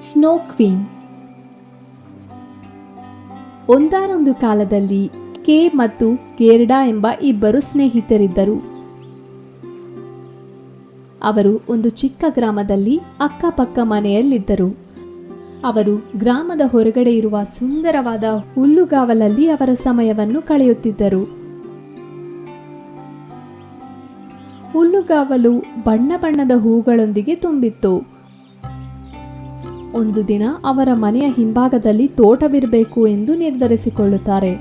Snow queen. ಒಂದಾನೊಂದು ಕಾಲದಲ್ಲಿ K ಮತ್ತು ಗೇರ್ಡಾ ಎಂಬ ಇಬ್ಬರು ಸ್ನೇಹಿತರಿದ್ದರು. ಅವರು ಒಂದು ಚಿಕ್ಕ ಗ್ರಾಮದಲ್ಲಿ ಅಕ್ಕಪಕ್ಕ ಮನೆಯಲ್ಲಿದ್ದರು. ಅವರು ಗ್ರಾಮದ ಹೊರಗಡೆ ಇರುವ ಸುಂದರವಾದ ಹುಲ್ಲುಗಾವಲಲ್ಲಿ ಅವರ ಸಮಯವನ್ನು ಕಳೆಯುತ್ತಿದ್ದರು. ಹುಲ್ಲುಗಾವಲು ಬಣ್ಣ ಬಣ್ಣದ ಹೂಗಳೊಂದಿಗೆ ತುಂಬಿತ್ತು. ಒಂದು ದಿನ ಅವರ ಮನೆಯ ಹಿಂಭಾಗದಲ್ಲಿ ತೋಟವಿರಬೇಕು ಎಂದು ನಿರ್ಧರಿಸಿಕೊಳ್ಳುತ್ತಾರೆ.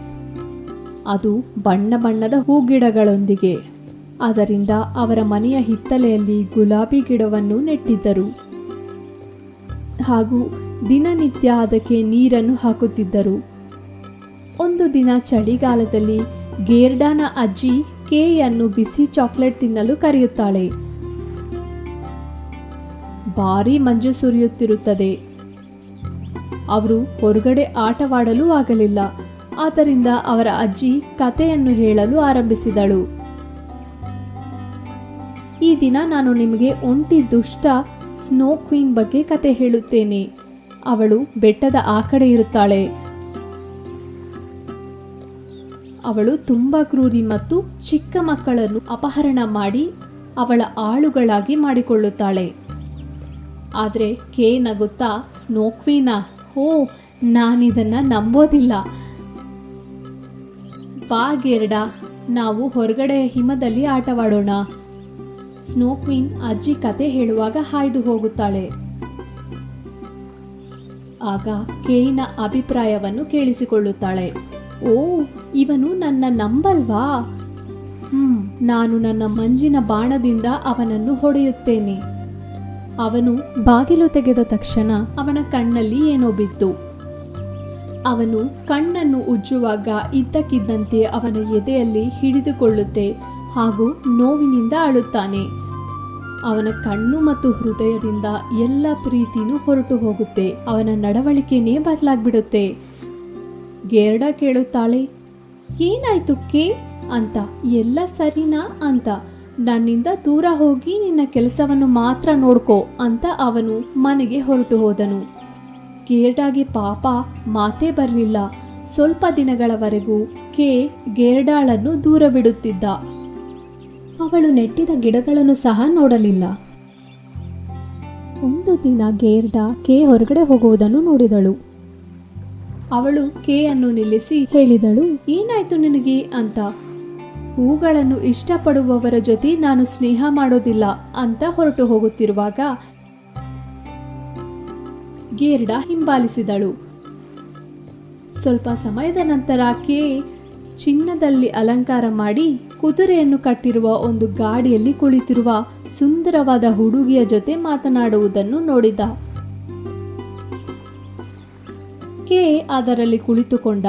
ಅದು ಬಣ್ಣ ಬಣ್ಣದ ಹೂಗಿಡಗಳೊಂದಿಗೆ. ಅದರಿಂದ ಅವರ ಮನೆಯ ಹಿತ್ತಲೆಯಲ್ಲಿ ಗುಲಾಬಿ ಗಿಡವನ್ನು ನೆಟ್ಟಿದ್ದರು ಹಾಗೂ ದಿನನಿತ್ಯ ಅದಕ್ಕೆ ನೀರನ್ನು ಹಾಕುತ್ತಿದ್ದರು. ಒಂದು ದಿನ ಚಳಿಗಾಲದಲ್ಲಿ ಗೇರ್ಡಾನ ಅಜ್ಜಿ ಕೇಯನ್ನು ಬಿಸಿ ಚಾಕ್ಲೇಟ್ ತಿನ್ನಲು ಕರೆಯುತ್ತಾಳೆ. ಭಾರೀ ಮಂಜು ಸುರಿಯುತ್ತಿರುತ್ತದೆ. ಅವರು ಹೊರಗಡೆ ಆಟವಾಡಲು ಆಗಲಿಲ್ಲ. ಆದ್ದರಿಂದ ಅವರ ಅಜ್ಜಿ ಕಥೆಯನ್ನು ಹೇಳಲು ಆರಂಭಿಸಿದಳು. ಈ ದಿನ ನಾನು ನಿಮಗೆ ಒಂಟಿ ದುಷ್ಟ ಸ್ನೋ ಕ್ವೀನ್ ಬಗ್ಗೆ ಕತೆ ಹೇಳುತ್ತೇನೆ. ಅವಳು ಬೆಟ್ಟದ ಆ ಕಡೆ ಇರುತ್ತಾಳೆ. ಅವಳು ತುಂಬ ಕ್ರೂರಿ ಮತ್ತು ಚಿಕ್ಕ ಮಕ್ಕಳನ್ನು ಅಪಹರಣ ಮಾಡಿ ಅವಳ ಆಳುಗಳಾಗಿ ಮಾಡಿಕೊಳ್ಳುತ್ತಾಳೆ. ಆದರೆ ಕೆ ನಗುತ್ತಾ, ಸ್ನೋ ಕ್ವೀನಾ? ಓ, ನಾನಿದನ್ನು ನಂಬೋದಿಲ್ಲ. ಬಾ ಗೇರ್ಡಾ, ನಾವು ಹೊರಗಡೆ ಹಿಮದಲ್ಲಿ ಆಟವಾಡೋಣ. ಸ್ನೋ ಕ್ವೀನ್ ಅಜ್ಜಿ ಕತೆ ಹೇಳುವಾಗ ಹಾಯ್ದು ಹೋಗುತ್ತಾಳೆ. ಆಗ ಕೇಯಿನ ಅಭಿಪ್ರಾಯವನ್ನು ಕೇಳಿಸಿಕೊಳ್ಳುತ್ತಾಳೆ. ಓ, ಇವನು ನನ್ನ ನಂಬಲ್ವಾ? ನಾನು ನನ್ನ ಮಂಜಿನ ಬಾಣದಿಂದ ಅವನನ್ನು ಹೊಡೆಯುತ್ತೇನೆ. ಅವನು ಬಾಗಿಲು ತೆಗೆದ ತಕ್ಷಣ ಅವನ ಕಣ್ಣಲ್ಲಿ ಏನೋ ಬಿತ್ತು. ಅವನು ಕಣ್ಣನ್ನು ಉಜ್ಜುವಾಗ ಇದ್ದಕ್ಕಿದ್ದಂತೆ ಅವನ ಎದೆಯಲ್ಲಿ ಹಿಡಿದುಕೊಳ್ಳುತ್ತೆ ಹಾಗೂ ನೋವಿನಿಂದ ಅಳುತ್ತಾನೆ. ಅವನ ಕಣ್ಣು ಮತ್ತು ಹೃದಯದಿಂದ ಎಲ್ಲ ಪ್ರೀತಿನೂ ಹೊರಟು ಹೋಗುತ್ತೆ. ಅವನ ನಡವಳಿಕೆನೇ ಬದಲಾಗ್ಬಿಡುತ್ತೆ. ಗೇರ್ಡಾ ಕೇಳುತ್ತಾಳೆ, ಏನಾಯ್ತು ಕೆ ಅಂತ? ಎಲ್ಲ ಸರಿನಾ ಅಂತ? ನನ್ನಿಂದ ದೂರ ಹೋಗಿ ನಿನ್ನ ಕೆಲಸವನ್ನು ಮಾತ್ರ ನೋಡ್ಕೋ ಅಂತ ಅವನು ಮನೆಗೆ ಹೊರಟು ಹೋದನು. ಗೇರ್ಡಾಗೆ ಪಾಪ ಮಾತೇ ಬರಲಿಲ್ಲ. ಸ್ವಲ್ಪ ದಿನಗಳವರೆಗೂ ಕೆ ಗೇರ್ಡಾಳನ್ನು ದೂರವಿಡುತ್ತಿದ್ದ. ಅವಳು ನೆಟ್ಟಿದ ಗಿಡಗಳನ್ನು ಸಹ ನೋಡಲಿಲ್ಲ. ಒಂದು ದಿನ ಗೇರ್ಡಾ ಕೆ ಹೊರಗಡೆ ಹೋಗುವುದನ್ನು ನೋಡಿದಳು. ಅವಳು ಕೆ ಅನ್ನು ನಿಲ್ಲಿಸಿ ಹೇಳಿದಳು, ಏನಾಯ್ತು ನಿನಗೆ ಅಂತ? ಹೂಗಳನ್ನು ಇಷ್ಟಪಡುವವರ ಜೊತೆ ನಾನು ಸ್ನೇಹ ಮಾಡೋದಿಲ್ಲ ಅಂತ ಹೊರಟು ಹೋಗುತ್ತಿರುವಾಗ ಗೇರ್ಡಾ ಹಿಂಬಾಲಿಸಿದಳು. ಸ್ವಲ್ಪ ಸಮಯದ ನಂತರ ಕೆ ಚಿನ್ನದಲ್ಲಿ ಅಲಂಕಾರ ಮಾಡಿ ಕುದುರೆಯನ್ನು ಕಟ್ಟಿರುವ ಒಂದು ಗಾಡಿಯಲ್ಲಿ ಕುಳಿತಿರುವ ಸುಂದರವಾದ ಹುಡುಗಿಯ ಜೊತೆ ಮಾತನಾಡುವುದನ್ನು ನೋಡಿದ. ಕೆ ಅದರಲ್ಲಿ ಕುಳಿತುಕೊಂಡ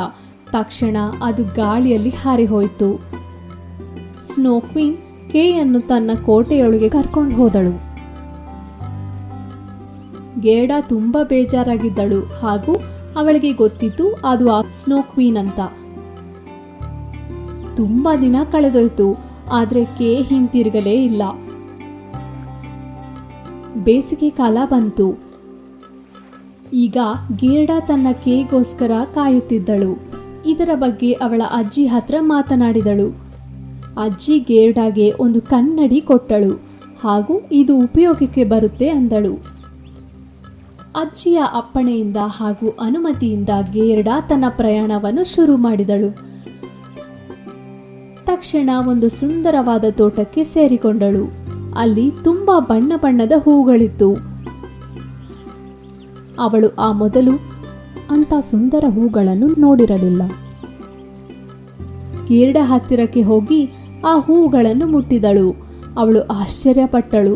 ತಕ್ಷಣ ಅದು ಗಾಳಿಯಲ್ಲಿ ಹಾರಿಹೋಯಿತು. ಸ್ನೋ ಕ್ವೀನ್ ಕೆಯನ್ನು ತನ್ನ ಕೋಟೆಯೊಳಗೆ ಕರ್ಕೊಂಡು ಹೋದಳು. ಗೇರ್ಡಾ ತುಂಬ ಬೇಜಾರಾಗಿದ್ದಳು ಹಾಗೂ ಅವಳಿಗೆ ಗೊತ್ತಿತ್ತು ಅದು ಆ ಸ್ನೋ ಕ್ವೀನ್ ಅಂತ. ತುಂಬ ದಿನ ಕಳೆದೋಯ್ತು, ಆದರೆ ಕೆ ಹಿಂತಿರುಗಲೇ ಇಲ್ಲ. ಬೇಸಿಗೆ ಕಾಲ ಬಂತು. ಈಗ ಗೇರ್ಡಾ ತನ್ನ ಕೇಗೋಸ್ಕರ ಕಾಯುತ್ತಿದ್ದಳು. ಇದರ ಬಗ್ಗೆ ಅವಳ ಅಜ್ಜಿ ಹತ್ರ ಮಾತನಾಡಿದಳು. ಅಜ್ಜಿ ಗೇರ್ಡಾಗೆ ಒಂದು ಕನ್ನಡಿ ಕೊಟ್ಟಳು ಹಾಗೂ ಇದು ಉಪಯೋಗಕ್ಕೆ ಬರುತ್ತೆ ಅಂದಳು. ಅಜ್ಜಿಯ ಅಪ್ಪಣೆಯಿಂದ ಹಾಗೂ ಅನುಮತಿಯಿಂದ ಗೇರ್ಡಾ ತನ್ನ ಪ್ರಯಾಣವನ್ನು ಶುರು ಮಾಡಿದಳು. ತಕ್ಷಣ ಒಂದು ಸುಂದರವಾದ ತೋಟಕ್ಕೆ ಸೇರಿಕೊಂಡಳು. ಅಲ್ಲಿ ತುಂಬಾ ಬಣ್ಣ ಬಣ್ಣದ ಹೂಗಳಿತ್ತು. ಅವಳು ಆ ಮೊದಲು ಅಂತ ಸುಂದರ ಹೂಗಳನ್ನು ನೋಡಿರಲಿಲ್ಲ. ಗೇರ್ಡಾ ಹತ್ತಿರಕ್ಕೆ ಹೋಗಿ ಆ ಹೂಗಳನ್ನು ಮುಟ್ಟಿದಳು. ಅವಳು ಆಶ್ಚರ್ಯಪಟ್ಟಳು,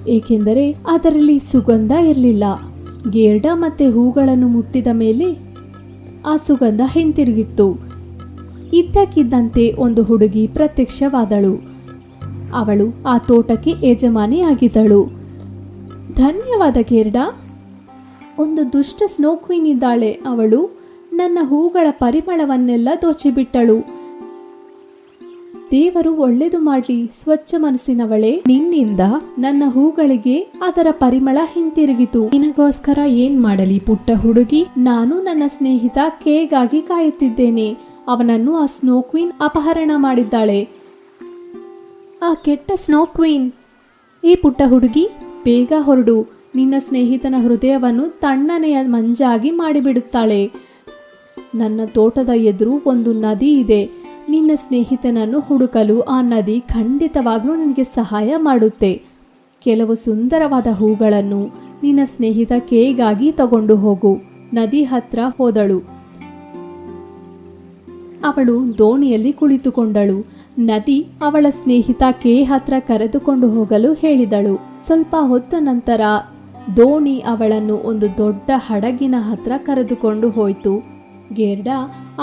ಏಕೆಂದರೆ ಅದರಲ್ಲಿ ಸುಗಂಧ ಇರಲಿಲ್ಲ. ಗೇರ್ಡಾ ಮತ್ತೆ ಹೂಗಳನ್ನು ಮುಟ್ಟಿದ ಮೇಲೆ ಆ ಸುಗಂಧ ಹಿಂತಿರುಗಿತ್ತು. ಇದ್ದಕ್ಕಿದ್ದಂತೆ ಒಂದು ಹುಡುಗಿ ಪ್ರತ್ಯಕ್ಷವಾದಳು. ಅವಳು ಆ ತೋಟಕ್ಕೆ ಯಜಮಾನಿಯಾಗಿದ್ದಳು. ಧನ್ಯವಾದ ಗೇರ್ಡಾ. ಒಂದು ದುಷ್ಟ ಸ್ನೋ ಕ್ವೀನ್ ಇದ್ದಾಳೆ. ಅವಳು ನನ್ನ ಹೂಗಳ ಪರಿಮಳವನ್ನೆಲ್ಲ ದೋಚಿಬಿಟ್ಟಳು. ದೇವರು ಒಳ್ಳೆಯದು ಮಾಡಲಿ, ಸ್ವಚ್ಛ ಮನಸ್ಸಿನವಳೆ, ನಿನ್ನಿಂದ ನನ್ನ ಹೂಗಳಿಗೆ ಅದರ ಪರಿಮಳ ಹಿಂತಿರುಗಿತು. ನಿನಗೋಸ್ಕರ ಏನ್ ಮಾಡಲಿ ಪುಟ್ಟ ಹುಡುಗಿ? ನಾನು ನನ್ನ ಸ್ನೇಹಿತ ಕೇಗಾಗಿ ಕಾಯುತ್ತಿದ್ದೇನೆ. ಅವನನ್ನು ಆ ಸ್ನೋ ಕ್ವೀನ್ ಅಪಹರಣ ಮಾಡಿದ್ದಾಳೆ. ಆ ಕೆಟ್ಟ ಸ್ನೋ ಕ್ವೀನ್. ಈ ಪುಟ್ಟ ಹುಡುಗಿ, ಬೇಗ ಹೊರಡು. ನಿನ್ನ ಸ್ನೇಹಿತನ ಹೃದಯವನ್ನು ತಣ್ಣನೆಯ ಮಂಜಾಗಿ ಮಾಡಿಬಿಡುತ್ತಾಳೆ. ನನ್ನ ತೋಟದ ಎದುರು ಒಂದು ನದಿ ಇದೆ. ನಿನ್ನ ಸ್ನೇಹಿತನನ್ನು ಹುಡುಕಲು ಆ ನದಿ ಖಂಡಿತವಾಗ್ಲೂ ನಿನಗೆ ಸಹಾಯ ಮಾಡುತ್ತೆ. ಕೆಲವು ಸುಂದರವಾದ ಹೂಗಳನ್ನು ನಿನ್ನ ಸ್ನೇಹಿತ ಕೇಗಾಗಿ ತಗೊಂಡು ಹೋಗು. ನದಿ ಹತ್ರ ಹೋದಳು. ಅವಳು ದೋಣಿಯಲ್ಲಿ ಕುಳಿತುಕೊಂಡಳು. ನದಿ ಅವಳ ಸ್ನೇಹಿತ ಕೆ ಹತ್ರ ಕರೆದುಕೊಂಡು ಹೋಗಲು ಹೇಳಿದಳು. ಸ್ವಲ್ಪ ಹೊತ್ತ ನಂತರ ದೋಣಿ ಅವಳನ್ನು ಒಂದು ದೊಡ್ಡ ಹಡಗಿನ ಹತ್ರ ಕರೆದುಕೊಂಡು ಹೋಯಿತು. ಗೇರ್ಡಾ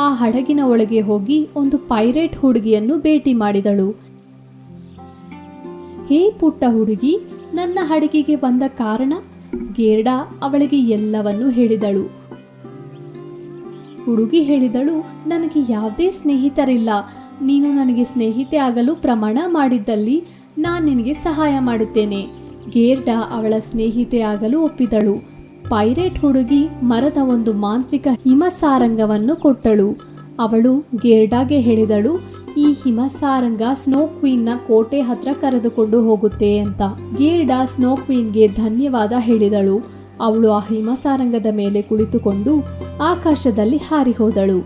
ಆ ಹಡಗಿನ ಒಳಗೆ ಹೋಗಿ ಒಂದು ಪೈರೇಟ್ ಹುಡುಗಿಯನ್ನು ಭೇಟಿ ಮಾಡಿದಳು. ಹೇ ಪುಟ್ಟ ಹುಡುಗಿ, ನನ್ನ ಹಡಗಿಗೆ ಬಂದ ಕಾರಣ? ಗೇರ್ಡಾ ಅವಳಿಗೆ ಎಲ್ಲವನ್ನೂ ಹೇಳಿದಳು. ಹುಡುಗಿ ಹೇಳಿದಳು, ನನಗೆ ಯಾವುದೇ ಸ್ನೇಹಿತರಿಲ್ಲ. ನೀನು ನನಗೆ ಸ್ನೇಹಿತೆ ಆಗಲು ಪ್ರಮಾಣ ಮಾಡಿದ್ದಲ್ಲಿ ನಾನು ನಿನಗೆ ಸಹಾಯ ಮಾಡುತ್ತೇನೆ. ಗೇರ್ಡಾ ಅವಳ ಸ್ನೇಹಿತೆ ಆಗಲು ಒಪ್ಪಿದಳು. ಪೈರೇಟ್ ಹುಡುಗಿ ಮರದ ಒಂದು ಮಾಂತ್ರಿಕ ಹಿಮಸಾರಂಗವನ್ನು ಕೊಟ್ಟಳು. ಅವಳು ಗೇರ್ಡಾಗೆ ಹೇಳಿದಳು, ಈ ಹಿಮಸಾರಂಗ ಸ್ನೋ ಕ್ವೀನ್ನ ಕೋಟೆ ಹತ್ರ ಕರೆದುಕೊಂಡು ಹೋಗುತ್ತೆ ಅಂತ. ಗೇರ್ಡಾ ಸ್ನೋ ಕ್ವೀನ್ಗೆ ಧನ್ಯವಾದ ಹೇಳಿದಳು. ಅವಳು ಆ ಹಿಮಸಾರಂಗದ ಮೇಲೆ ಕುಳಿತುಕೊಂಡು ಆಕಾಶದಲ್ಲಿ ಹಾರಿ ಹೋದಳು.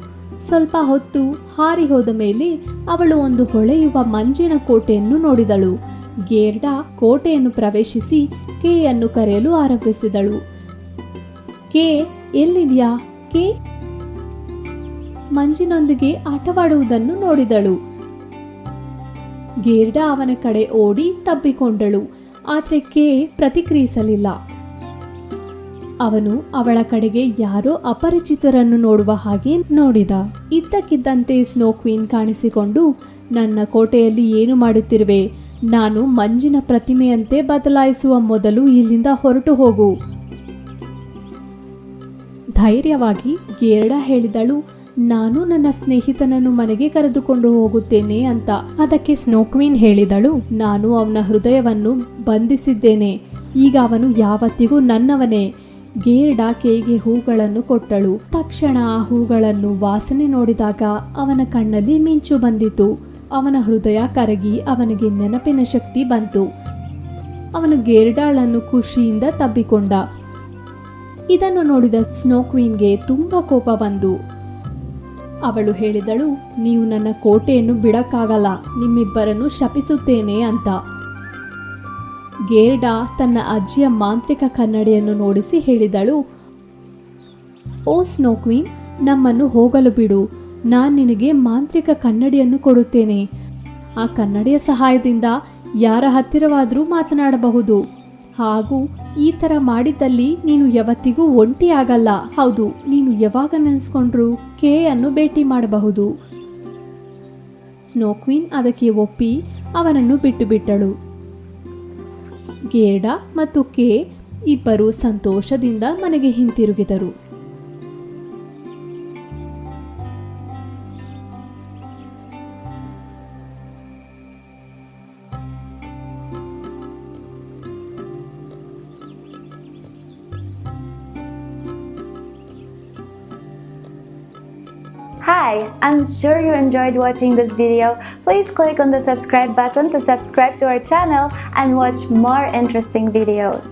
ಸ್ವಲ್ಪ ಹೊತ್ತು ಹಾರಿ ಹೋದ ಮೇಲೆ ಅವಳು ಒಂದು ಹೊಳೆಯುವ ಮಂಜಿನ ಕೋಟೆಯನ್ನು ನೋಡಿದಳು. ಗೇರ್ಡಾ ಕೋಟೆಯನ್ನು ಪ್ರವೇಶಿಸಿ ಕೇಯನ್ನು ಕರೆಯಲು ಆರಂಭಿಸಿದಳು. ಕೆ, ಎಲ್ಲಿದ್ಯಾ ಕೆ? ಮಂಜಿನೊಂದಿಗೆ ಆಟವಾಡುವುದನ್ನು ನೋಡಿದಳು. ಗೇರ್ಡಾ ಅವನ ಕಡೆ ಓಡಿ ತಬ್ಬಿಕೊಂಡಳು. ಆದರೆ ಕೆ ಪ್ರತಿಕ್ರಿಯಿಸಲಿಲ್ಲ. ಅವನು ಅವಳ ಕಡೆಗೆ ಯಾರೋ ಅಪರಿಚಿತರನ್ನು ನೋಡುವ ಹಾಗೆ ನೋಡಿದ. ಇದ್ದಕ್ಕಿದ್ದಂತೆ ಸ್ನೋ ಕ್ವೀನ್ ಕಾಣಿಸಿಕೊಂಡು, ನನ್ನ ಕೋಟೆಯಲ್ಲಿ ಏನು ಮಾಡುತ್ತಿರುವೆ? ನಾನು ಮಂಜಿನ ಪ್ರತಿಮೆಯಂತೆ ಬದಲಾಯಿಸುವ ಮೊದಲು ಇಲ್ಲಿಂದ ಹೊರಟು ಹೋಗು. ಧೈರ್ಯವಾಗಿ ಗೇರ್ಡಾ ಹೇಳಿದಳು, ನಾನು ನನ್ನ ಸ್ನೇಹಿತನನ್ನು ಮನೆಗೆ ಕರೆದುಕೊಂಡು ಹೋಗುತ್ತೇನೆ ಅಂತ. ಅದಕ್ಕೆ ಸ್ನೋ ಕ್ವೀನ್ ಹೇಳಿದಳು, ನಾನು ಅವನ ಹೃದಯವನ್ನು ಬಂಧಿಸಿದ್ದೇನೆ. ಈಗ ಅವನು ಯಾವತ್ತಿಗೂ ನನ್ನವನೇ. ಗೇರ್ಡಾ ಕೇಗೆ ಹೂಗಳನ್ನು ಕೊಟ್ಟಳು. ತಕ್ಷಣ ಆ ಹೂಗಳನ್ನು ವಾಸನೆ ನೋಡಿದಾಗ ಅವನ ಕಣ್ಣಲ್ಲಿ ಮಿಂಚು ಬಂದಿತು. ಅವನ ಹೃದಯ ಕರಗಿ ಅವನಿಗೆ ನೆನಪಿನ ಶಕ್ತಿ ಬಂತು. ಅವನು ಗೇರ್ಡಾಳನ್ನು ಖುಷಿಯಿಂದ ತಬ್ಬಿಕೊಂಡ. ಇದನ್ನು ನೋಡಿದ ಸ್ನೋ ಕ್ವೀನ್ಗೆ ತುಂಬಾ ಕೋಪ ಬಂದು ಅವಳು ಹೇಳಿದಳು, ನೀವು ನನ್ನ ಕೋಟೆಯನ್ನು ಬಿಡಕ್ಕಾಗಲ್ಲ, ನಿಮ್ಮಿಬ್ಬರನ್ನು ಶಪಿಸುತ್ತೇನೆ ಅಂತ. ಗೇರ್ಡಾ ತನ್ನ ಅಜ್ಜಿಯ ಮಾಂತ್ರಿಕ ಕನ್ನಡಿಯನ್ನು ನೋಡಿಸಿ ಹೇಳಿದಳು, ಓ ಸ್ನೋ ಕ್ವೀನ್, ನಮ್ಮನ್ನು ಹೋಗಲು ಬಿಡು. ನಾನು ನಿನಗೆ ಮಾಂತ್ರಿಕ ಕನ್ನಡಿಯನ್ನು ಕೊಡುತ್ತೇನೆ. ಆ ಕನ್ನಡಿಯ ಸಹಾಯದಿಂದ ಯಾರ ಹತ್ತಿರವಾದರೂ ಮಾತನಾಡಬಹುದು. ಹಾಗೂ ಈ ಥರ ಮಾಡಿದ್ದಲ್ಲಿ ನೀನು ಯಾವತ್ತಿಗೂ ಒಂಟಿ ಆಗಲ್ಲ. ಹೌದು, ನೀನು ಯಾವಾಗ ನೆನೆಸ್ಕೊಂಡ್ರು ಕೆ ಅನ್ನು ಭೇಟಿ ಮಾಡಬಹುದು. ಸ್ನೋ ಕ್ವೀನ್ ಅದಕ್ಕೆ ಒಪ್ಪಿ ಅವನನ್ನು ಬಿಟ್ಟು ಬಿಟ್ಟಳು. ಗೇರ್ಡಾ ಮತ್ತು ಕೆ ಇಬ್ಬರು ಸಂತೋಷದಿಂದ ಮನೆಗೆ ಹಿಂತಿರುಗಿದರು. Hi, I'm sure you enjoyed watching this video. Please click on the subscribe button to subscribe to our channel and watch more interesting videos.